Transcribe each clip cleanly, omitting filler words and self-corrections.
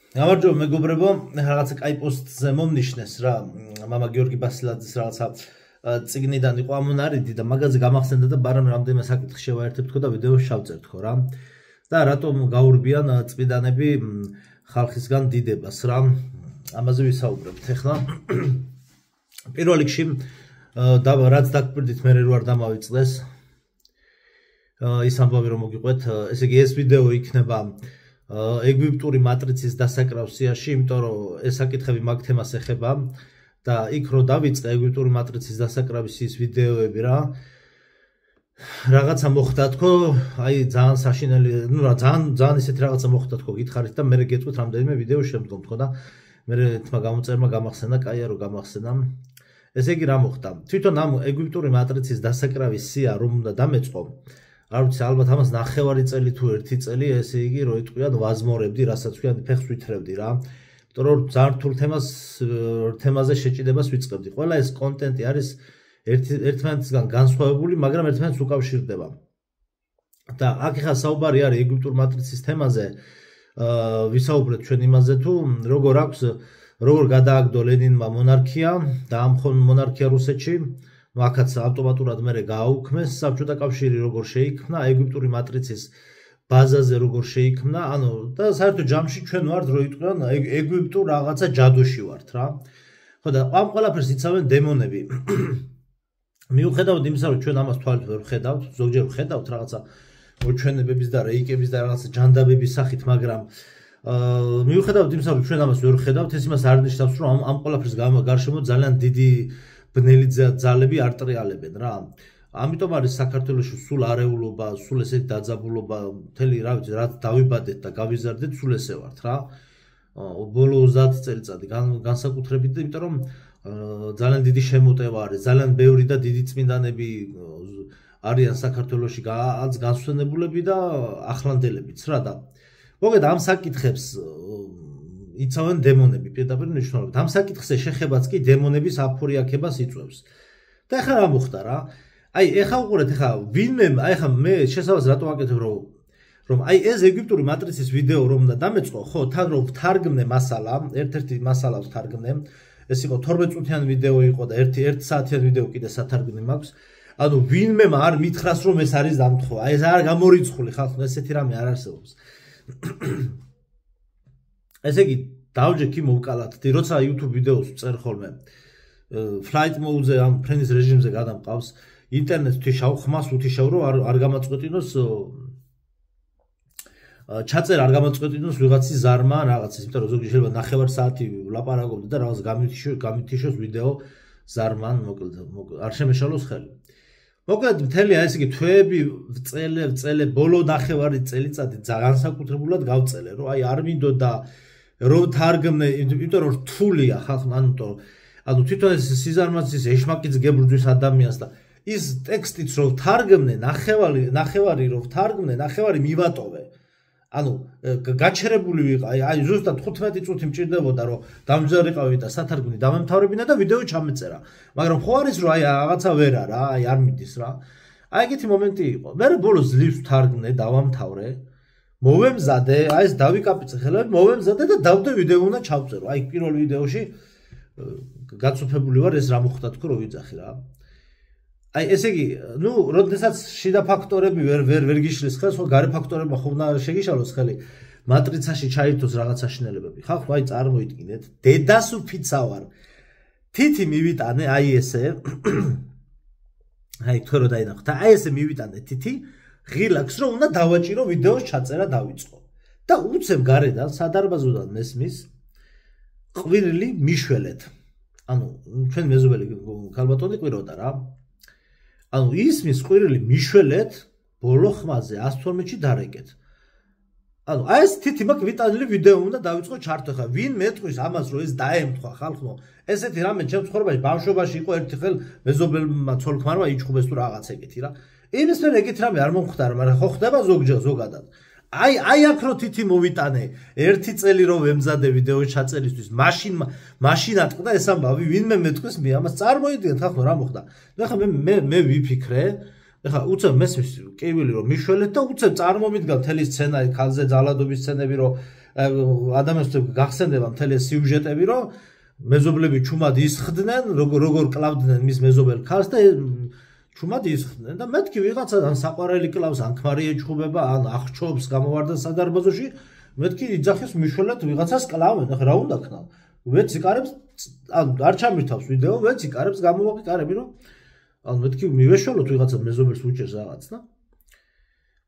გამარჯობა მეგობრებო, რაღაცა კაი პოსტზე მომნიშნეს რა, მამა გიორგი ბასილაძის რაღაცა წიგნიდან იყო ამონარიდი და მაგაზე გამახსენდა და ბარამ რამდენიმე საკითხი შევაერთებ თქო და ვიდეოში შავწერ თქო რა. და რატომ გაურბიან წმიდანები ხალხისგან დიდებას რა. ამაზე ვისაუბრებთ ახლა. პირველ რიგში რაც დაგკვირდით მე რო არ დამავიწყდეს ის ამბავი რომ მოგიყვეთ, ესე იგი ეს ვიდეო იქნება ეგვიპტური მატრიცის დასაკრავს სიაში, იმიტომ რომ ეს საკითხები მაგ თემას ეხება და იქ რო დავიწყე ეგვიპტური მატრიცის დასაკრავის ის ვიდეოები რა. რაღაცა მოხდა თქო, აი ძალიან საშინელი, ნუ რა ძალიან ისეთი რაღაცა მოხდა თქო, გითხარით და მე გეტყვით რამდენიმე ვიდეო შემდგომ თქო და მე თმა გამოწერმა გამახსენა, კაია რომ გამახსენა. ესე იგი რა მოხდა? თვითონ ამ ეგვიპტური მატრიცის დასაკრავის სია რომ უნდა დამეწყო, არ ვიცი, ალბათ ამას 9 წელი თუ 1 წელი, ესე იგი რო იტყვიან ვაზმორებდი, რასაც ქვიან ფეხს ვითრევდი რა. იმიტომ რომ ძალიან რთულ თემაზე შეჭიდებას ვიწყებდი. ყველა ეს კონტენტი არის ერთმანეთისგან განსხვავებული, მაგრამ ერთმანეთს უკავშირდება. და აქ ახლა საუბარი არის ეგვიპტურ მატრიცის თემაზე, ვისაუბრეთ ჩვენ იმაზე თუ როგორ გადააგდო ლენინმა მონარქია, დაამხო მონარქია რუსეთში. აქაც ავტომატურად მე გააუქმეს საბჭოთა კავშირი როგორ შეიქმნა, ეგვიპტური მატრიცის ბაზაზე როგორ შეიქმნა, ანუ და საერთოდ ჯამში ჩვენ ვართ რო იტყვიან ეგვიპტურ რაღაცა ჯადოში ვართ რა. ხო და ამ ყველაფერს იცავენ დემონები. მიუხედავად იმისა, რომ ჩვენ ამას თვალით ვერ ვხედავთ, ზოგჯერ ვხედავთ რაღაცა მოჩვენებების და რეიკების და რაღაცა ჯანდაბების სახით, მაგრამ მიუხედავად იმისა, რომ ჩვენ ამას ვერ ვხედავთ, ეს იმას არ ნიშნავს, რომ ამ ყველაფერს გარშემო ძალიან დიდი ბნელი ძალები არ ტრიალებენ რა. ამიტომ არის საქართველოში სულ არეულობა, სულ ესეთი დაძაბულობა, მთელი რა ვიცი, რაც დავიბადეთ და გავიზარდეთ, სულ ესე ვართ რა. ბოლო 30 წელიწადი განსაკუთრებით, იმიტომ რომ ძალიან დიდი შემოტევა არის, ძალიან ბევრი და დიდი წმინდანები არიან საქართველოში, განსვენებულები და ახლანდელებიც რა და მოგეთ ამ საკითხებს იცავენ დემონები პირდაპირ მნიშვნელობით. ამ საკითხზე შეხებაც კი დემონების აფორიაქებას იწვევს. და ეხლა რა მოხდა რა? აი ეხლა უყურეთ, ეხლა ვინმე, აი ეხლა მე შესაძლოა რატო ვაკეთებ რომ აი ეს ეგვიპტური მატრიცის ვიდეო რომ უნდა დამეწყო, ხო, თან რომ ვთარგმნე მასალა, ერთ-ერთი მასალა ვთარგმნე. ეს იყო 12 წუთიანი ვიდეო იყო და 1 საათიანი ვიდეო კიდე სათარგმნი მაქვს. ანუ ვინმე არ მითხრას რომ ეს არის დამთხვა. აი ეს არ გამორიცხული ხალხო, ესეთი რამე არ არსებობს. ესე იგი დავჯექ იმ მოვკალათდი, როცა YouTube ვიდეოს წერ ხოლმე flight mode-ზე ამ ფრენის რეჟიმზე გადამყავს, ინტერნეტს თიშავ, ხმას უთიშავ, რომ არ გამაწყვეტინოს ჩაწერა არ გამაწყვეტინოს ვიღაცის ზარმა რაღაცის, იმიტომ რომ ზოგჯერ შეიძლება 9 საათი ვლაპარაკობდი და რაღაც გამითიშოს ვიდეო ზარმან, მოკლედ არ შემეშალოს ხელი. მოკლედ მთელი აი ესე იგი თვეები წელე ბოლო 9 წელიწადი განსაკუთრებულად გავწელე, რომ აი არ მინდო და რომ თარგმნე, იმიტომ რომ რთულია ხალხმა, ანუ თვითონ ეს სიზარმაცის ეშმაკიც გებრძვის ადამიანს და ის ტექსტიც რომ თარგმნე, ნახევარი რომ თარგმნე, ნახევარი მივატოვე. ანუ გაჩერებული ვიყავი, აი ზუსტად 15 წუთი მჭირდებოდა რომ დამჯერიყავი და სათარგმნი დამემთავრებინა და ვიდეო ჩამეწერა. მაგრამ ხო არის რომ აი რაღაცა ვერა რა, აი არ მიდის რა. აი ეგეთი მომენტი იყო. მე ბოლოს ძლივს ვთარგმნე, დავამთავრე, მოვემზადე, აი ეს დავიკაპიცე ხელები, მოვემზადე და დავდე ვიდეო უნდა ჩავწერო. აი პირველ ვიდეოში გაცოფებული ვარ ეს რა მოხდა თქო რომ ვიძახი რა. აი ესე იგი, ნუ როდესაც შიდა ფაქტორები ვერ გიშლის ხელს, ხო გარე ფაქტორებმა ხო უნდა შეგიშალოს ხელი. მატრიცაში ჩაირთოს რაღაცა შინელებები. ხალხო აი წარმოიდგინეთ, დედას უფიცავარ. თითი მივიტანე, აი ესე. აი თქო რომ დაინახოთ. აი ესე მივიტანე თითი, ღილაკს რომ უნდა დავაჭირო ვიდეოს ჩაწერა დავიწყო. და უცებ გარედან სადარბაზოდან მესმის ყვირილი მიშველეთ. ანუ ჩვენ მეზობელი ქალბატონი ყვიროდა რა. ანუ ისმის ყვირილი მიშველეთ ბოლო ხმაზე 112-ში დარეკეთ. ანუ აი ეს თითი მაგ ვიტანილი ვიდეო უნდა დავიწყო ჩართო ხა. ვინ მეტყვის ამას რომ ეს დაემთხვა ხალხო. ესეთი რამე ჩემ ცხოვრებაში ბავშვობაში იყო ერთი ხელ მეზობელმა ცოლ-ქმარმა იჩხუბეს თუ რაღაც ეგეთი რა. იმის მე ეგეთი რამე არ მომხდარა, მაგრამ ხო ხდება ზოგადად. აი აქ რო თითი მოვიტანე, 1 წელი რომ ვემზადე ვიდეოს ჩაწერისთვის, მაშინ ატყდა ეს ამბავი, ვინმე მეტყვის მე ამას წარმოიდგენთ ხალხო რა მოხდა. და ხა მე ვიფიქრე, ეხლა უცებ მესმის კივილი რომ მიშველეთ და უცებ წარმომიდგა მთელი სცენა, ქალზე ძალადობის სცენები რომ ადამიანებს გახსენდება მთელი სიუჟეტები, რომ მეზობლები ჩუმად ისხდნენ, როგორ კლავდნენ მის მეზობელ ქალს და ჩუმად ისხდნენ და მეთქი ვიღაცა ან საყვარელი კლავს, ან ქმარი ეჩხუბება, ან აღჩობს გამოვარდა სადარბაზოში, მეთქი იძახის მიშველად ვიღაცას კლავენ. ახლა რა უნდა ქნა? ვეც იკარებს, ან არ ჩამირთავს ვიდეო, ვეც იკარებს გამოვაყარები, რომ ან მეთქი მივეშველოთ ვიღაცა მეზობელს უჭერს რაღაც და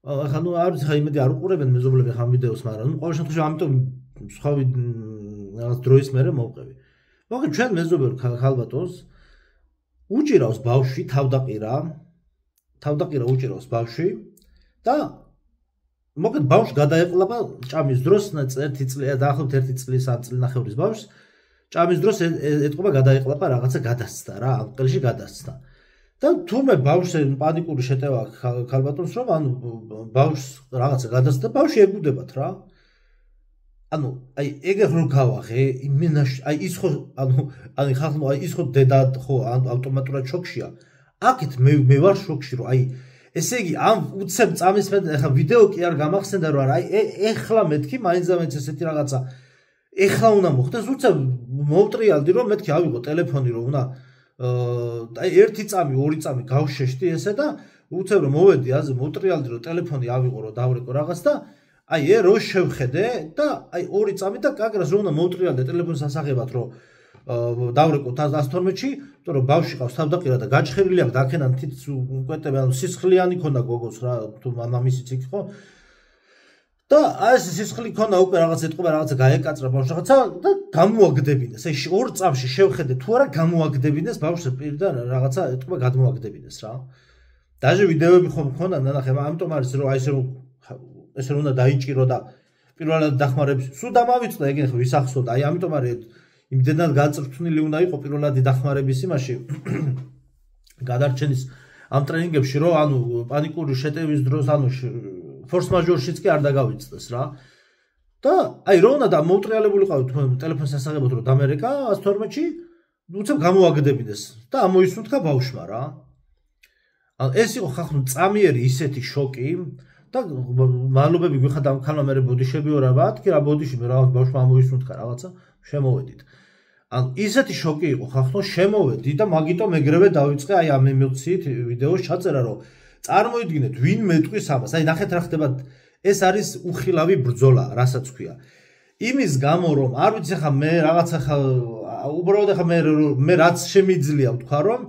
ახლა ნუ არის ხა იმედი არ უყურებენ მეზობლები ხამ ვიდეოს, მაგრამ ნუ ყოველ შემთხვევაში ამიტომ სხვა რაღაც დროის მერე მოვყევი. მაგრამ ჩვენ მეზობელ ქალბატონს უჭირავს ბავშვი თავდაყირა უჭირავს ბავშვი და მოგეთ ბავშვი გადაეყლება ჭამის დროს 1 წელი დაახლოებით 1 წლის ან წლინახევრის ბავშვს ჭამის დროს ეთყობა გადაეყლება რაღაცა გადასცდა რა, აკელში გადასცდა. და თუმე ბავშვს პანიკური შეტევა ქალბატონს რომ ანუ ბავშვს რაღაცა გადასცდა, ბავშვი ეგუდებათ რა. ანუ აი ეგრე რო გავაღე, იმენაში აი ის ხო ანუ ხალხო აი ის ხო დედა ხო ავტომატურად შოქშია. აქეთ მე ვარ შოქში რომ აი ესე იგი ამ უცებ წამის მე ახლა ვიდეო კი არ გამახსენდა რომ აი ეხლა მეთქი მაინც ესეთი რაღაცა ეხლა უნდა მოხდეს უცებ მოვტრიალდი რომ მეთქი ავიღო ტელეფონი რომ უნდა აი 1 წამი 2 წამი გავშეშდი ესე და უცებ რომ მოვედი აზე მოვტრიალდი რომ ტელეფონი ავიღო რომ დავრეკო რაღაც და აი რო შევხედე და აი 2 წამი და კაკრას რომ უნდა მოვტრიალდე ტელეფონის ასაღებად რომ დავრეკოთ 112-ში, იმიტომ რომ ბავშვი ყავს თავდაყირა და გაჭხერილი აქვს და აქედან თითს უკვეთები, ანუ სისხლიანი ქონდა გოგოს რა, თუ მამამისიც იქ ხო. და აი ეს სისხლი ქონდა უკვე რაღაც ეთყობა, რაღაცა გაეკაწრა ბავშვს რაღაცა და გამოაგდებინეს. აი 2 წამში შევხედე თუ არა გამოაგდებინეს ბავშვს პირდან რაღაცა ეთყობა გადმოაგდებინეს რა. დაჟე ვიდეოები ხომ მქონდა ნახე, ამიტომ არის რომ აი ეს რომ უნდა დაიჭირო და პირველად დახმარების სულ დამავიწყდა ეგენ ხო ვისახსოვდა. აი ამიტომ არის იმდენად გაწრფნილი უნდა იყო პირველადი დახმარების იმაში გადარჩენის ამ ტრენინგებში რომ ანუ პანიკური შეტევის დროს ანუ ფორს მაჟორშიც კი არ დაგავიწყდეს რა და აი რო უნდა და მოვტრიალებულიყავით ტელეფონის ასაღებად რომ დამერეკა 112-ში უცებ გამოაგდებინეს და ამოისუნთქა ბავშვმა რა ანუ ეს იყო ხახნუ წამიერი ისეთი შოკი და მადლობები გვიხადა ამ ქალმა მე ბოდიშებიო რა ბათქი რა ბოდიში მე რაღაც ბავშვმა ამოისუნთქა რაღაცა შემოვედით ან ისეთი შოკი იყო ხახნო შემოვედი და მაგიტომ ეგრევე დავიწყე აი ამ ემოციით ვიდეოს ჩაწერა რომ წარმოიდგინეთ ვინ მეტყვის ამას აი ნახეთ რა ხდება ეს არის უხილავი ბრძოლა რასაც ქვია იმის გამო რომ არ ვიცი ხა მე რაღაცა ხა უბრალოდ ხა მე რაც შემიძლია ვთქვა რომ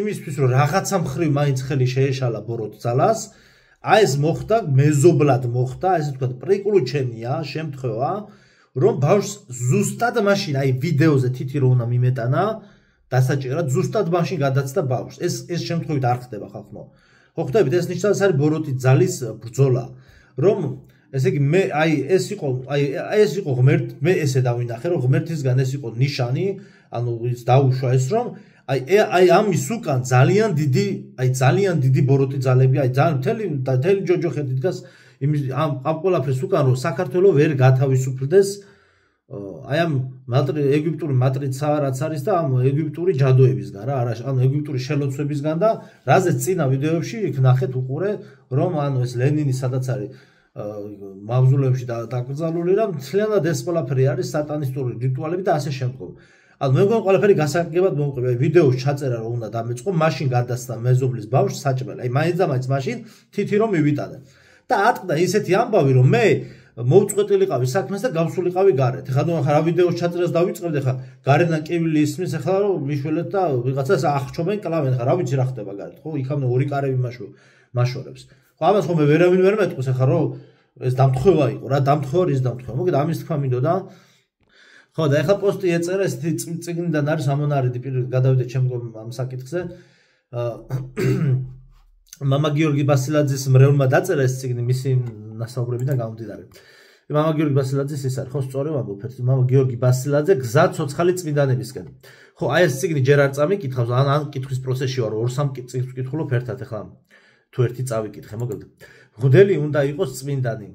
იმისთვის რომ რაღაცა მხრივ მაინც ხელი შეეშალა ბოროტ ძალას აი ეს მოხდა მეზობლად მოხდა ესე ვთქვა პრიკლუჩენია შემთხვევა რომ ბავშვს ზუსტად მაშინ აი ვიდეოზე თითი რო უნდა მიმეტანა დასაჭერად ზუსტად მაშინ გადაცდა ბავშვს ეს შემთხვევით არ ხდება ხალხო ხო ხდებით ეს ნიშნავს არის ბოროტი ძალის ბრძოლა რომ ესე იგი მე აი ეს იყო ღმერთ მე ესე დავინახე რომ ღმერთისგან ეს იყო ნიშანი ანუ ის დაუშვა ეს რომ აი ამის უკან ძალიან დიდი ბოროტი ძალები აი ძალიან მთელი ჯოჯოხეთი დგას იმის ამ ყველაფრის უკან რომ საქართველოს ვერ გათავისუფლდეს აი ამ ეგვიპტური მატრიცა რაც არის და ამ ეგვიპტური ჯადოებისგან რა არა ანუ ეგვიპტური შელოცვებისგან და რაზეც წინა ვიდეოებში იქ ნახეთ უყურე რომ ანუ ეს ლენინი სადაც არის მავზოლეუმში დაკრძალული და მთლიანად ეს ყველაფერი არის სატანისტური რიტუალები და ასე შემდგომ ანუ მე მგონი ყველაფერი გასაგებად მომყვება ვიდეოს ჩაწერა რომ უნდა დამეწყო მაშინ გადასცა მეზობლის ბავშვს საჭმელი აი მაინც და მაინც მაშინ თითი რომ მივიტანე და ატყდა ისეთი ამბავი რომ მე მოვწყვეტილიყავი საქმეს და გავსულიყავი გარეთ ეხლა ნუ რა ვიდეოს ჩაწერას დავიწყებდი ეხლა გარედან კივილი ისმის ეხლა რომ მიშველეთ და ვიღაცას აღჩობენ კლავენ ეხლა რა ვიცი რა ხდება გარეთ ხო იქამდე 2 კარები მაშორებს ხო ამას ხომ მე ვერავინ ვერ მეტყვის ეხლა რომ ეს დამთხევა იყო რა დამთხევა ის დამთხევა მოგეთ ამის თქვა მინდოდა ხო და ეხლა პოსტი ეწერა ესეთი წიგნიდან არის ამონარიდი პირველ გადავიდეთ ჩემგომ ამ საკითხზე მამა გიორგი ბასილაძის მრევლმა დაწერა ეს წიგნი მისი ნასაუბრებიდან გამომდინარე. მამა გიორგი ბასილაძის ის არის ხო სწორი ვამბობ ერთი მამა გიორგი ბასილაძე გზა ცოცხალი წმინდანებისკენ. ხო აი ეს წიგნი ჯერ არ წამიკითხავს ან კითხვის პროცესში ვარ 2-3 წიგნს ვკითხულობ ერთად ეხლა თუ ერთი წავიკითხე მოგეთ. მღვდელი უნდა იყოს წმინდანი.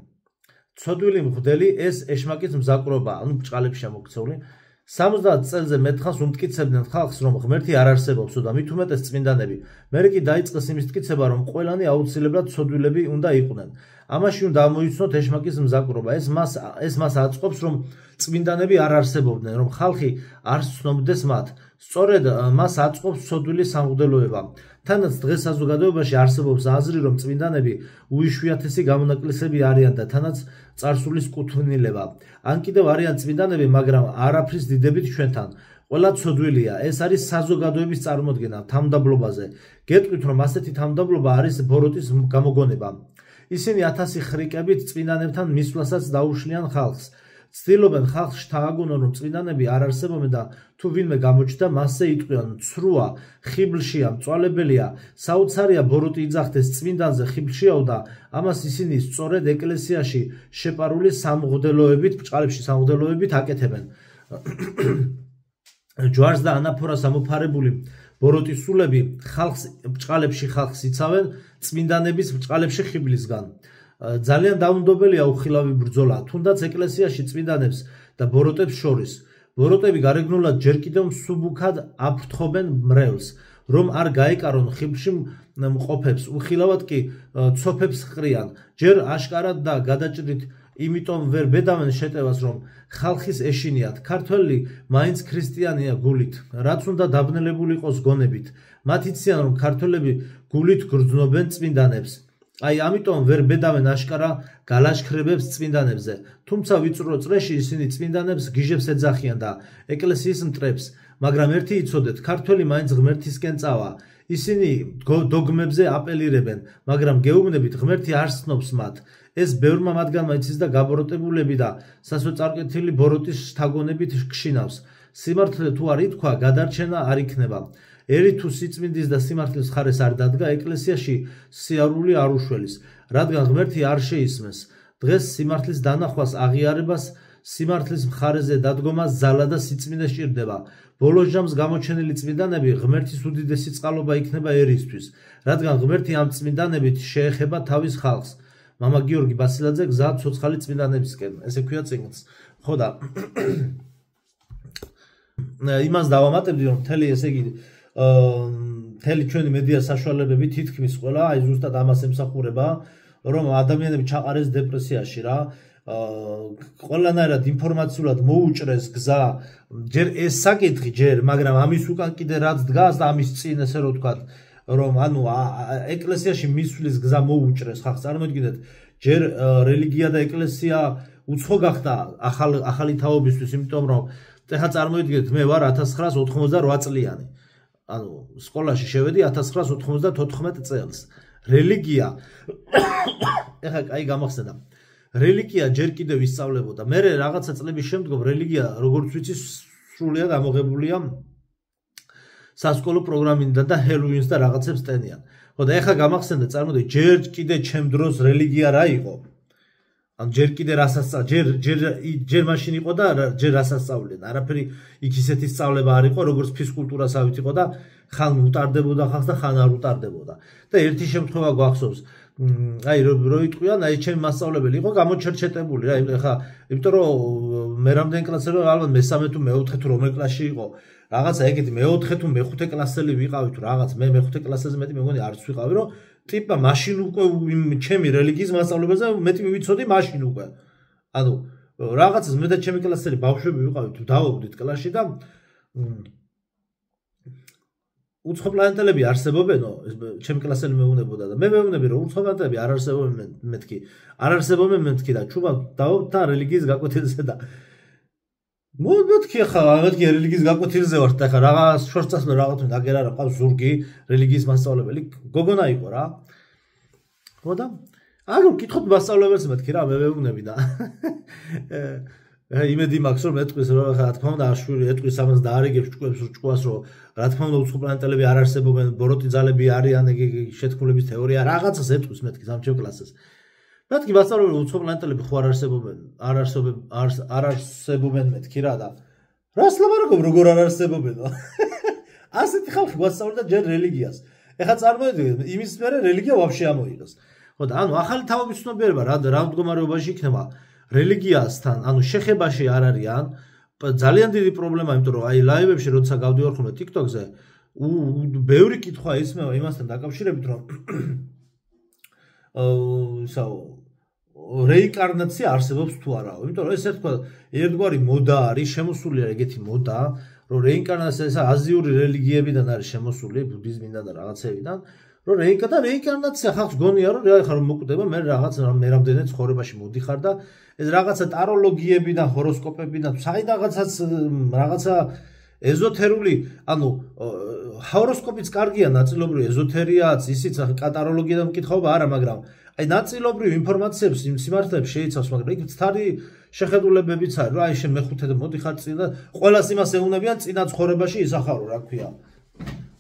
ცოდვილი მღვდელი ეს ეშმაკის მზაკრობა ანუ ბჭყალებში შემოქცეული 70 წელზე მეტხანს უმტკიცებდნენ ხალხს რომ ღმერთი არ არსებობს და მით უმეტეს წმინდანები. მერე კი დაიწყეს იმის მტკიცება რომ ყველანი აუცილებლად ცოდვილები უნდა იყვნენ. ამაში უნდა ამოიცნოთ ეშმაკის მზაკვრობა. ეს მას აწყობს, რომ წმინდანები არ არსებობდნენ, რომ ხალხი არ ცნობდეს მათ. სწორედ მას აწყობს ცოდვილი სამღვდელოება. თანაც დღეს საზოგადოებაში არსებობს აზრი, რომ წმინდანები უიშვიათესი გამონაკლისები არიან და თანაც წარსულის კუთვნილება. ან კიდევ არიან წმინდანები, მაგრამ არაფრის დიდებით ჩვენთან. ყველა ცოდვილია. ეს არის საზოგადოების წარმოდგენა თანამდებობაზე. გეტყვით, რომ ასეთი თანამდებობა არის ბოროტის გამოგონება. ისინი 1000 ხრიკებით წმინდანებთან მისვლასაც დაუშლიან ხალხს. ცდილობენ ხალხს შთააგონონ, რომ წმინდანები არ არსებობენ და თუ ვინმე გამოჩნდა, მასზე იტყვიან, ცრუა, ხიბლშია, მწვალებელია, საოცარია ბოროტი იძახდეს წმინდანზე ხიბლშიაო და ამას ისინი სწორედ ეკლესიაში შეპარული სამღვდელოებით, ბჭყალებში სამღვდელოებით აკეთებენ. ჯვარს და ანაფორას ამოფარებული ბოროტის სულები ბჭყალებში ხალხს იცავენ წმინდანების ბჭყალებში ხიბლისგან. ძალიან დაუნდობელია უხილავი ბრძოლა, თუნდაც ეკლესიაში წმინდანებს და ბოროტებს შორის. ბოროტები გარეგნულად ჯერ კიდევ მსუბუქად აფრთხობენ მრევლს, რომ არ გაეკარონ ხიბლში მყოფებს, უხილავად კი ცოფებს ჰყრიან. ჯერ აშკარად და გადაჭრით იმიტომ ვერ ბედავენ შეტევას, რომ ხალხის ეშინიათ. ქართველი მაინც ქრისტიანია გულით, რაც უნდა დაბნელებული იყოს გონებით. მათ იციან, რომ ქართველები გულით გრძნობენ წმინდანებს. აი ამიტომ ვერ ბედავენ აშკარა გალაშქრებებს წმინდანებზე. თუმცა ვიწრო წრეში ისინი წმინდანებს გიჟებს ეძახიან და ეკლესიის მტრებს, მაგრამ ერთი იცოდეთ, ქართველი მაინც ღმერთისკენ წავა. ისინი დოგმებზე აპელირებენ, მაგრამ გეუბნებით, ღმერთი არ სცნობს მათ. ეს ბევრმა მათგანმა იცის და გაბოროტებულები და სასოწარკვეთილი ბოროტის შთაგონებით გშინავს. სიმართლე თუ არ ითქვა, გადარჩენა არ იქნება. ერი თუ სიწმინდის და სიმართლის მხარეს არ დადგა, ეკლესიაში სიარული არ უშველის, რადგან ღმერთი არ შეისმეს. დღეს სიმართლის დანახვას, აღიარებას, სიმართლის მხარეზე დადგომას ძალა და სიწმინდე სჭირდება. ბოლოს ჯამს გამოჩენილი წმინდანები ღმერთის უდიდესი წყალობა იქნება ერისთვის, რადგან ღმერთი ამ წმინდანებით შეეხება თავის ხალხს. მამა გიორგი ბასილაძე გზა ცოცხალი წმინდანებისკენ. ესე ქვია წიგნს. ხო და იმას დავამატებდი, რომ მთელი ესე იგი მთელი ჩვენი მედია საშუალებები თითქმის ყველა აი ზუსტად ამას ემსახურება, რომ ადამიანები ჩაყარეს დეპრესიაში რა. ყველანაირად ინფორმაციულად მოუჭრეს გზა, ჯერ ეს საკითხი ჯერ, მაგრამ ამის უკან კიდე რაც დგას და ამის წინ ესე რომ ვთქვათ, რომ ანუ ეკლესიაში მისვლის გზა მოუჭრეს ხალხს. წარმოიდგინეთ, ჯერ რელიგია და ეკლესია უცხო გახდა ახალი თაობისთვის, იმიტომ რომ ეხლა წარმოიდგინეთ, მე ვარ 1988 წლიანი. ანუ სკოლაში შევედი 1994 წელს. რელიგია ეხლა კაი გამახსენდა. რელიგია ჯერ კიდევ ისწავლებოდა. მე რაღაცა წლების შემდგომ რელიგია, როგორც ვიცი, სრულიად ამოღებულია სასკოლო პროგრამიდან და ჰელოუინს და რაღაცებს ტენიან. ხო და ეხლა გამახსენდა, წარმოიდგინე, ჯერ კიდე ჩემ დროს რელიგია რა იყო? ან ჯერ კიდე ჯერ მაშინ იყო და ჯერ რასასწავლენ. არაფერი იქ ისეთი სწავლება არ იყო, როგორც ფიზკულტურასავით იყო და ხან უტარდებოდა ხალხს და ხან არ უტარდებოდა. და ერთი შემთხვევა გვახსოვს. აი რო იტყვიან, აი ჩემი მასწავლებელი იყო გამოჩერჩეტებული რა, ეხლა იმიტომ რომ მე რამდენი კლასელი ვარ, ალბათ მე-3 თუ მე-4 თუ რომელ კლასში იყო. რაღაცა ეგეთი მე-4 თუ მე-5 კლასელი ვიყავი თუ რაღაც, მე მე-5 კლასაზე მეტი მეგონი არც ვიყავი, რომ ტიპა მაშინ უკვე ჩემი რელიგიის მასწავლებელზე მეტი მივიცოდი მაშინ უკვე. ანუ რაღაცას მე და ჩემი კლასელი ბავშვები ვიყავით თუ დავობდით კლასში და უცხო პლანეტელები არსებობენო, ჩემი კლასელი მეუბნებოდა და მე მეუბნები რომ უცხო პლანეტელები არ არსებობენ მეთქი. არ არსებობენ მეთქი და ჩუბა დავობთ და რელიგიის გაკვეთილზე და მეთქი ხა, მეთქი რელიგიის გაკვეთილზე ვართ და ხა რაღაც შორცასლო რაღაც აგერა რა ყავს ზურგი რელიგიის მასწავლებელი გოგონა იყო რა. ხო და აგერ კითხოთ მასწავლებელს მეთქი რა, მე მეუბნები და იმედი მაქვს რომ ეტყვის რა თქმა უნდა შვილი ეტყვის ამას და არიგებს ჭკუას რომ რა თქმა უნდა უცხო პლანეტელები არ არსებობენ, ბოროტი ძალები არიან, შეთქმულების თეორია რაღაცას ეტყვის მეთქი სამჩევ კლასეს. მეთქი მასწავლებელი უცხო პლანეტელები ხო არ არსებობენ მეთქი რა და რას ლაპარაკობ როგორ არ არსებობენო. ასეთი ხალხი გვასწავლდა ჯერ რელიგიას. ეხლა წარმოიდგინეთ, იმის მერე რელიგია ვაფშე ამოიღეს. ხო და ანუ ახალი თაობის ცნობიერება რა მდგომარეობაში იქნება რელიგიასთან, ანუ შეხებაში არ არიან. ძალიან დიდი პრობლემა, იმიტომ რომ აი ლაივებში როცა გავდივარ ხოლმე TikTok-ზე, ბევრი კითხვა ისმევა იმასთან დაკავშირებით, რომ რეინკარნაცია არსებობს თუ არა. იმიტომ რომ ეს ერთგვარი მოდა არის, შემოსული არის ეგეთი მოდა, რომ რეინკარნაცია ეს აზიური რელიგიებიდან არის შემოსული, ბუდიზმიდან და რაღაცეებიდან, რომ რეინკარნაცია ხალხს გონია რომ რა ხარ მოკვდება, მე მე რამდენი ცხოვრებაში მოდიხარ და ეს რაღაცა ტაროლოგიებიდან, ჰოროსკოპებიდან, რაღაცა ეზოთერული, ანუ ჰოროსკოპიც კარგია, ნაწილობრივ ეზოთერიაც, ისიც ტაროლოგიიდან მკითხაობა არა, მაგრამ აი ნაწილობრივ ინფორმაციებს სიმართლეებს შეიცავს, მაგრამ იქ მცდარი შეხედულებებიც არის, რომ აი შენ მეხუთე მოდიხარ წინ და ყველას იმას ეუნებიან წინა ცხოვრებაში ისახარო, რა ქვია.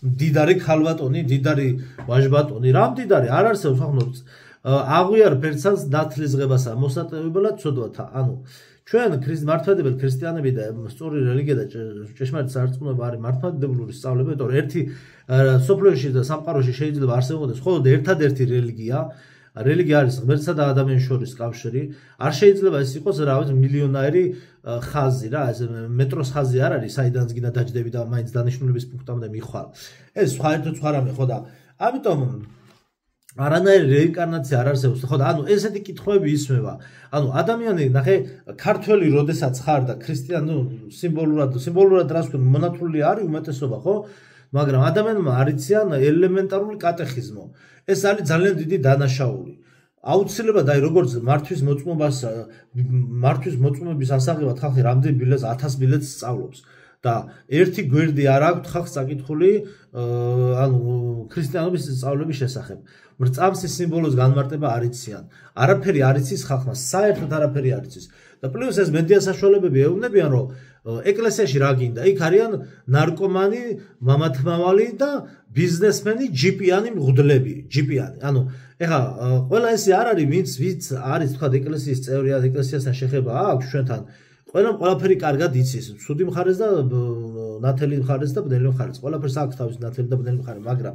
მდიდარი ქალბატონი, მდიდარი ვაჟბატონი, რა მდიდარი არ არსებობს ახლა აღვიარ ფერცანს ნათლისღებასა მოსატევებლად ცოდვათა. ანუ ჩვენ მართლმადიდებელი ქრისტიანები და სწორი რელიგია და ჭეშმარიტ სარწმუნოება არის მართლმადიდებლური სწავლება, იმიტომ რომ ერთი სოფლიოში და სამყაროში შეიძლება არსებობდეს მხოლოდ ერთადერთი რელიგია არის ღმერთსა და ადამიანის შორის კავშირი. არ შეიძლება ეს იყოს რა ვიცი მილიონერი ხაზი რა, ეს მეტროს ხაზი არ არის, საიდანაც გინდა დაჯდები და მაინც დანიშნულების პუნქტამდე მიხვალ. ეს სხვა ერთად სხვა რამე ხო და ამიტომ არანაირი რეინკარნაცია არ არსებობს. ხო და ანუ ესეთი კითხვები ისმევა. ანუ ადამიანი ნახე ქართველი როდესაც ხარ და ქრისტიანი სიმბოლურად რას ვქენ მონათლული არის უმეტესობა ხო? მაგრამ ადამიანმა არ იციან ელემენტარული კატეხიზმო. ეს არის ძალიან დიდი დანაშაული. აუცილებლად აი როგორც მართვის მოწმობის ასაღებად ხალხი რამდენ ბილეთს 1000 ბილეთს სწავლობს და ერთი გვერდი არ აქვს ხალხს საკითხული ანუ ქრისტიანობის სწავლების შესახებ. მრწამსის სიმბოლოს განმარტება არ იციან. არაფერი არ იცის ხალხმა, საერთოდ არაფერი არ იცის. და პლუს ეს მედია საშუალებები ეუბნებიან, რომ ეკლესიაში რა გინდა? იქ არიან ნარკომანი, მამათმავალი და ბიზნესმენი, ჯიპიანი მღვდლები, ჯიპიანი. ანუ ეხლა ყველა ესე არ არის, ვინც არის თქვა ეკლესიის წევრი, ეკლესიასთან შეხება აქვს ჩვენთან. ყველაფერი კარგად იცის, ცუდი მხარეს და ნათელი მხარეს და ბნელი მხარეს. ყველაფერს აქვს თავის ნათელი და ბნელი მხარე, მაგრამ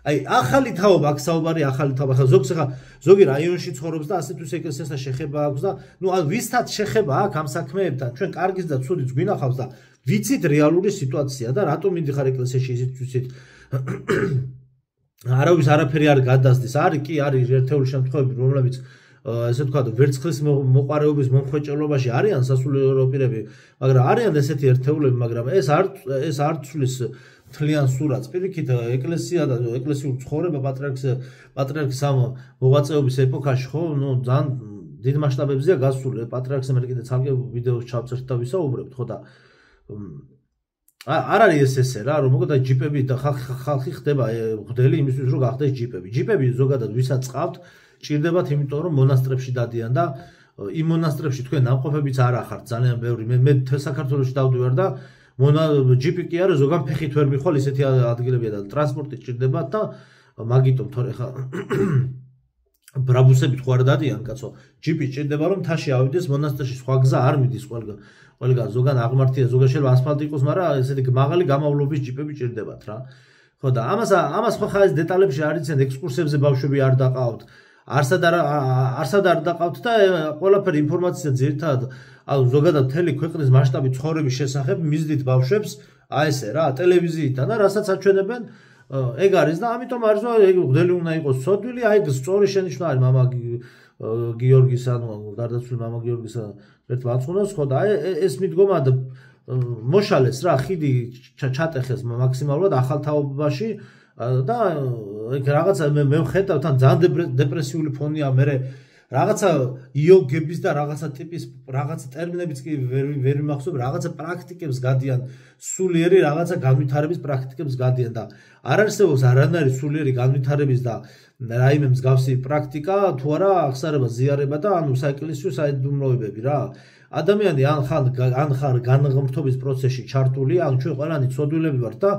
აი ახალი თაობა, აქ საუბარი ახალი თაობა. ხა ზოგი რაიონში ცხოვრობს და ასეთთვის ეკლესიასთან შეხება აქვს და ნუ ვისთაც შეხება აქვს ამ საქმეებთან. ჩვენ კარგის და ცუდიც გვინახავს და ვიცით რეალური სიტუაცია და რატომ მიდიხარ ეკლესიაში ისიც ვიცით. არავის არაფერი არ გადასდის. არის კი არის ერთეული შემთხვევები, რომლებიც ესე თქვა ვერცხლის მოყარეობის მომხვეჭელობაში არიან სასულიერო პირები, მაგრამ არიან ესეთი ერთეულები, მაგრამ ეს არ ცვლის თლიან სურათს. პირიქით ეკლესია და ეკლესიურ ცხოვრება პატრიარქის ამ მოღვაწეობის ეპოქაში ხო, ნუ ძალიან დიდ მასშტაბებზეა გასული. პატრიარქს მე კიდე ცალკე ვიდეოს ჩავწერთ და ვისაუბრებთ ხო და არ არის ესე რა, რომ მოგდა ჯიპები და ხალხი ხდება მღვდელი იმისთვის რომ გახდეს ჯიპები. ჯიპები ზოგადად ვისაც ყავთ ჭირდებათ, იმიტომ რომ მონასტრებში დადიან და იმ მონასტრებში თქვენ ნამყოფებიც არ ახართ ძალიან ბევრი. მე საქართველოში დავდივარ და ჯიპი კი არა, ზოგან ფეხით ვერ მიხვალ, ისეთი ადგილებია და ტრანსპორტი ჭირდებათ და მაგიტომ თორე ხა ბრაბუსებით ხო არ დადიან კაცო. ჯიპი ჭირდება რომ თაში ავიდეს მონასტრში, სხვა გზა არ მიდის ყველგან ზოგან აღმართია, ზოგან შეიძლება ასფალტი იყოს, მაგრამ ესეთი მაღალი გამავლობის ჯიპები ჭირდებათ რა. ხო და ამას ხო ხა ეს დეტალებში არ იციან, ექსკურსიებზე ბავშვები არ დაყავთ. არსად არ დაყავთ და ყველაფერი ინფორმაცია ძირითადად ანუ ზოგადად მთელი ქვეყნის მასშტაბით ცხოვრების შესახებ მისდით ბავშვებს აი ესე რა ტელევიზიიდან და რასაც აჩვენებენ ეგ არის და ამიტომ არის რომ ეგ მღვდელი უნდა იყოს სოდვილი აი სწორი შენიშვნა არის მამა გიორგის ანუ გარდაცვლილი მამა გიორგის ერთ ვაცხუნოს ხო და აი ეს მიდგომა და მოშალეს რა ხიდი ჩატეხეს მაქსიმალურად ახალ თაობაში და რაღაცა მე ვხედავ თან ძალიან დეპრესიული ფონია მე რაღაცა იოგების და რაღაცა ტიპის რაღაცა ტერმინებიც კი ვერ მახსოვს რაღაცა პრაქტიკებს გადიან სულიერი რაღაცა განვითარების პრაქტიკებს გადიან და არ არსებობს არანაირი სულიერი განვითარების და რაიმე მსგავსი პრაქტიკა თუ არა აღსარება ზიარება და ანუ საეკლესიო საიდუმლოებები რა ადამიანი ან ხარ განღმრთობის პროცესში ჩართული ან ჩვენ ყველანი ცოდვილები ვართ და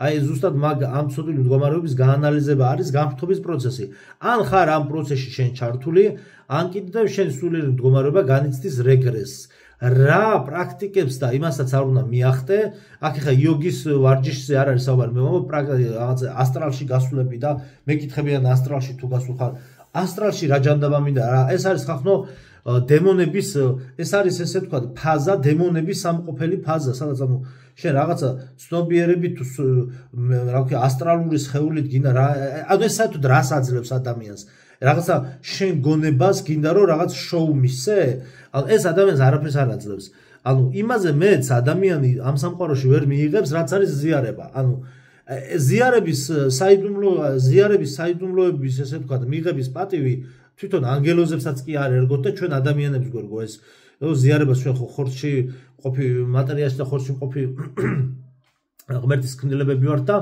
აი ზუსტად ამ ცოდვილი მდგომარეობის გაანალიზება არის განმრთობის პროცესი. ან ხარ ამ პროცესში შენ ჩართული, ან კიდევ შენ სულიერი მდგომარეობა განიცდის რეგრესს. რა პრაქტიკებს და იმასაც არ უნდა მიახტე, აქ ხა იოგის ვარჯიშზე არ არის საუბარი, მე რაღაცა ასტრალში გასულები და მეკითხებიან ასტრალში თუ გასულ ხარ. ასტრალში რა ჯანდაბა მინდა რა, ეს არის ხახნო დემონების ეს არის ესე ვთქვათ ფაზა, დემონების სამყოფელი ფაზა, სადაც ანუ შენ რაღაცა ცნობიერებით რა ვქო ასტრალური სხეულით გინდა რა ანუ ეს საერთოდ რას აძლევს ადამიანს რაღაცა შენ გონებას გინდა რომ რაღაც შოუ მისცე? ანუ ეს ადამიანს არაფერს არ აძლევს. ანუ იმაზე მეც ადამიანი ამ სამყაროში ვერ მიიღებს, რაც არის ზიარება. ანუ ზიარების საიდუმლოების ესე ვთქვათ, მიღების პატივი თვითონ ანგელოზებსაც კი არ ერგოთ და ჩვენ ადამიანებს გვერგო ეს ზიარებას ჩვენ ხო ხორცში ყოფი მატერიაში და ხორცში ყოფი ღმერთის ქმნილებები ვართ და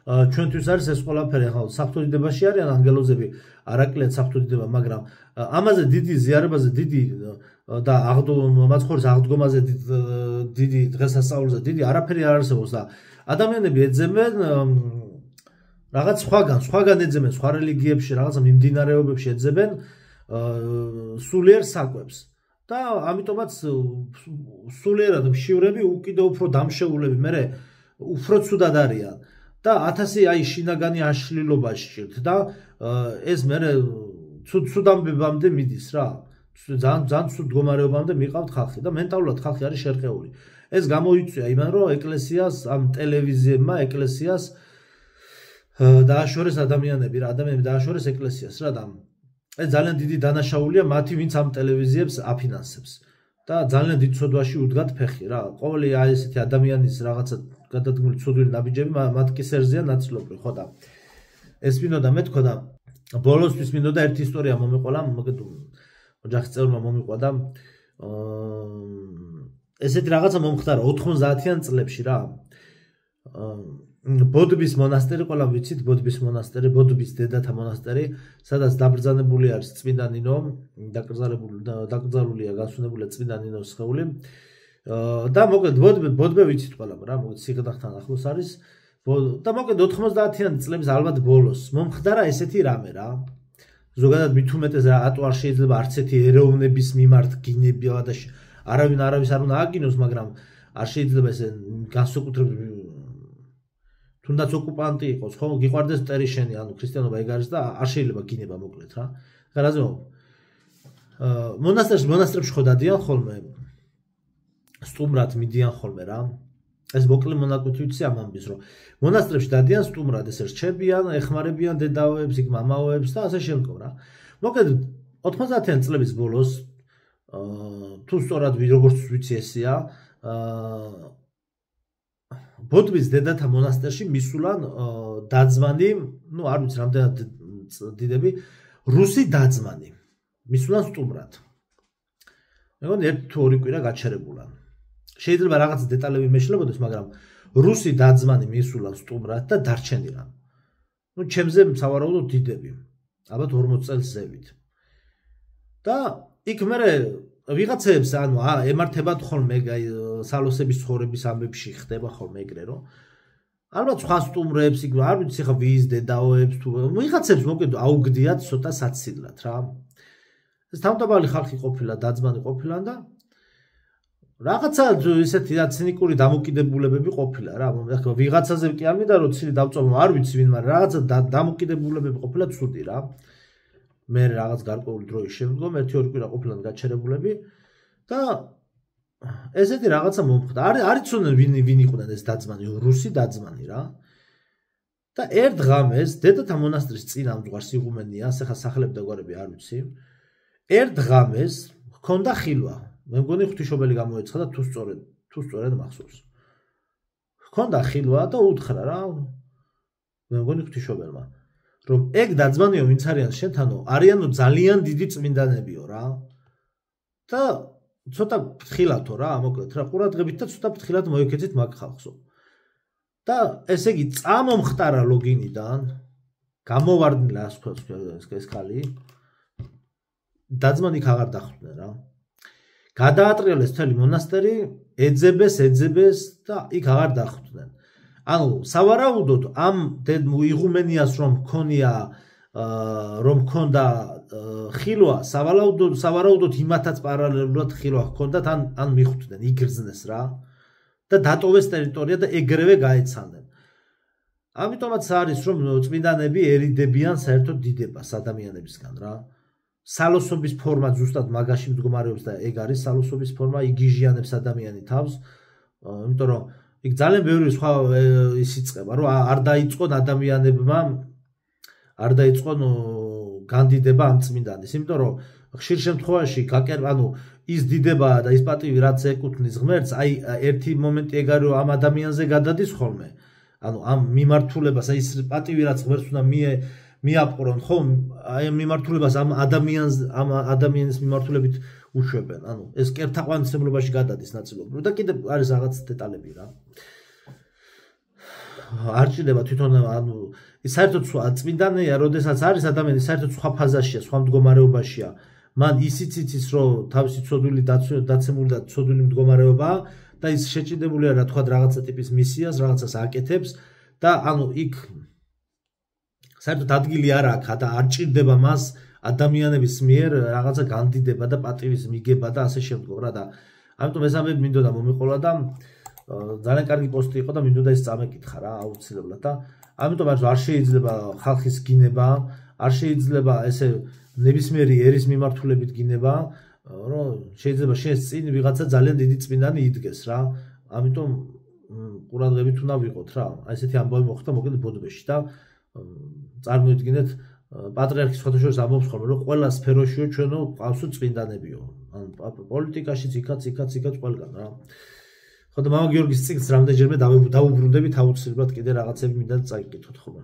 ჩვენთვის არის ეს ყველაფერი. ახლა საფრთხედებაში არიან ანგელოზები, არაკლია საფრთხედება, მაგრამ ამაზე დიდი ზიარებაზე დიდი და მაცხოვრის აღდგომაზე დიდი დღესასწაულზე დიდი არაფერი არ არსებობს და ადამიანები ეძებენ რაღაც სხვაგან ეძებენ სხვა რელიგიებში, რაღაცა მიმდინარეობებში ეძებენ სულიერ საკვებს და ამიტომაც სულიერად მშივრები უკიდე უფრო დამშეულები მე უფრო ცუდად არიან და 1000 აი შინაგანი აშლილობა სჭირთ და ეს მე ცუდ ამბებამდე მიდის რა. ძალიან ცუდ მდგომარეობამდე მიყავთ ხალხი და მენტალურად ხალხი არის შერყეული. ეს გამოიწვია იმან რომ ეკლესიას ამ ტელევიზიებმა ეკლესიას დააშორეს ადამიანები დააშორეს ეკლესიას რა და ეს ძალიან დიდი დანაშაულია მათი ვინც ამ ტელევიზიებს აფინანსებს და ძალიან დიდ ცოდვაში უდგათ ფეხი რა. ყოველი აი ესეთი ადამიანის რაღაცა გადადგმული ცოდვილი ნაბიჯები მათ კისერზეა ნაწილობრივ ხო და ეს მინდოდა მე თქო და ბოლოსთვის მინდოდა ერთი ისტორია მომიყოლა მოგეთ ოჯახის წევრმა მომიყვა და ესეთი რაღაცა მომხდარა 90-იან წლებში რა. ბოდბის მონასტერი, ყველა ვიცით, ბოდბის მონასტერი, ბოდბის დედათა მონასტერი, სადაც დაბრძანებული არის წმინდა ნინო, დაკრძალულია, გასვენებულია წმინდა ნინოს სხეული. და მოკეთ ბოდბე ვიცით ყველამ რა, მოკეთ სიღნაღთან ახლოს არის. და მოკეთ 90-იან წლების ალბათ ბოლოს მომხდარა ესეთი რამე რა. ზოგადად მით უმეტეს რატო არ შეიძლება არც ერთი ეროვნების მიმართ გინებია და არავინ არავის არ უნდა აგინოს, მაგრამ არ შეიძლება ესე განსაკუთრებით თუნდაც ოკუპანტი იყოს, ხო, გიყვარდეს ტერიშენი, ანუ ქრისტიანობა ეგ არის და არ შეიძლება გინება მოკლედ რა. ხარაზე მონასტრებში ხო დადიან ხოლმე სტუმრად მიდიან ხოლმე რა. ეს მოკლე მონაკვეთი ვიცი ამ ამბის რომ მონასტრებში დადიან სტუმრად, ესე რჩებიან, ეხმარებიან დედაოებს, იქ მამაოებს და ასე შემდგომ რა. მოკეთ 90-იან წლების ბოლოს თუ სწორად როგორც ვიცი ესეა ბოდბის დედათა მონასტერში მისულან დაძმანი, ну არ ვიცი რამდენად დიდები, რუსი დაძმანი. მისულან სტუმრად. მეგონი 1-2 კვირა გაჩერებულან. შეიძლება რაღაც დეტალები მეშლებოდეს, მაგრამ რუსი დაძმანი მისულან სტუმრად და დარჩენილან. ну ჩემზე სავარაუდოდ დიდები. ალბათ 40 წელს ზევით. და იქ მე ვიღაცებს ანუ ემართებათ ხოლმე სალოსების ცხოვრების ამბებში ხდება ხოლმე ეგრე რომ ალბათ სხვა სტუმრებს იქ არ ვიცი ხა ვის დედაოებს თუ ვიღაცებს მოკედო აუგდიათ ცოტა საცილად რა. ეს თავდაბალი ხალხი ყოფილა, დაძმანი ყოფილან და რაღაცა ისეთი ცინიკური დამოკიდებულებები ყოფილა რა. ახლა ვიღაცაზე კი არ მინდა რომ ცილი დავწოვო, არ ვიცი ვინ, მაგრამ რაღაცა დამოკიდებულებები ყოფილა ცუდი რა. მე რაღაც გარკვეული დროის შემდგომ 1-2 კვირა ყოფილან გაჩერებულები და ესეთი რაღაცა მომხდა. არ იცოდნენ ვინ იყვნენ ეს დაძმანი, რუსი დაძმანი რა. და ერთ ღამეს დედათა მონასტრის წინა მძღვარს იღუმენია, ახლა სახლები და გვარები არ ვიცი. ერთ ღამეს ჰქონდა ხილვა. მე მგონი ღვთისმშობელი გამოეცხა და თუ სწორედ მახსოვს. ჰქონდა ხილვა და უთხრა რა. მე მგონი ღვთისმშობელმა რომ ეგ დაძმანიო ვინც არიან შენთანო, არიანო ძალიან დიდი წმინდანებიო რა. და ცოტა ფრთხილათო რა, მოკლედ რა, ყურადღებით და ცოტა ფრთხილად მოიქეცით მაგ ხალხსო. და ესე იგი წამომხტარა ლოგინიდან, გამოვარდნილა ეს ხალი. დაძმანი აღარ დახვდნენ რა. გადაატრიალეს მთელი მონასტერი, ეძებეს და იქ აღარ დახვდნენ. ანუ სავარაუდოდ ამ იღუმენიას რომ ჰქონდა ხილვა, სავარაუდოდ იმათაც პარალელურად ხილვა ჰქონდათ, ან მიხვდნენ, იგრძნეს რა და დატოვეს ტერიტორია და ეგრევე გაეცანდნენ. ამიტომაც არის რომ წმინდანები ერიდებიან საერთოდ დიდებას ადამიანებისგან რა. სალოსობის ფორმა ზუსტად მაგაში მდგომარეობს და ეგ არის სალოსობის ფორმა, იგიჟიანებს ადამიანი თავს, იმიტომ რომ იქ ძალიან ბევრი სხვა ის იწყება, რომ არ დაიწყონ ადამიანებმა, არ დაიწყონ განდიდება ამ წმინდანის, იმიტომ რომ ხშირ შემთხვევაში ის დიდება და ის პატივი რაც ეკუთვნის ღმერთს, აი ერთი მომენტი ეგ არის რომ ამ ადამიანზე გადადის ხოლმე. ანუ ამ მიმართულებას, აი ის პატივი რაც ღმერთს უნდა მიაპყრონ, ხო? აი ამ მიმართულებას ამ ადამიანის მიმართულებით უშვებენ. ანუ ეს კერთაყვანისმცემლობაში გადადის ნაწილობრივ და კიდევ არის რაღაც დეტალები რა. არ ჭირდება თვითონ საერთოდ წმინდანია, როდესაც არის ადამიანი საერთოდ სხვა ფაზაშია, სხვა მდგომარეობაშია. მან ისიც იცის, რომ თავისი ცოდვილი დაცემული და ცოდვილი მდგომარეობაა და ის შეჭიდებულია რა თქვა რაღაცა ტიპის მისიას, რაღაცას აკეთებს და იქ საერთოდ ადგილი არ აქვს და არ ჭირდება მას ადამიანების მიერ რაღაცა განდიდება და პატივის მიგება და ასე შემდგომ რა და ამიტომ ეს ამბები მინდოდა მომიყოლა და ძალიან კარგი პოსტი იყო და მინდოდა ის წამეკითხა რა აუცილებლად და ამიტომ არ შეიძლება ხალხის გინება, არ შეიძლება ესე ნებისმიერი ერის მიმართულებით გინება, რომ შეიძლება შენს წინ ვიღაცა ძალიან დიდი წმინდანი იდგეს რა. ამიტომ ყურადღებით უნდა ვიყოთ რა. აი ესეთი ამბავი მოხდა მოკლედ ბოდბეში და წარმოიდგინეთ პატრიარქი სხვათა შორის ამბობს ხოლმე, რომ ყველა სფეროშიო ჩვენო ყავსო წმინდანებიო. ან პოლიტიკაშიც იქაც ყველგან რა. ხო და მამა გიორგის წიგნს რამდენჯერმე დავუბრუნდებით აუცილებლად კიდე რაღაცები მინდა წაიკითხოთ ხოლმე.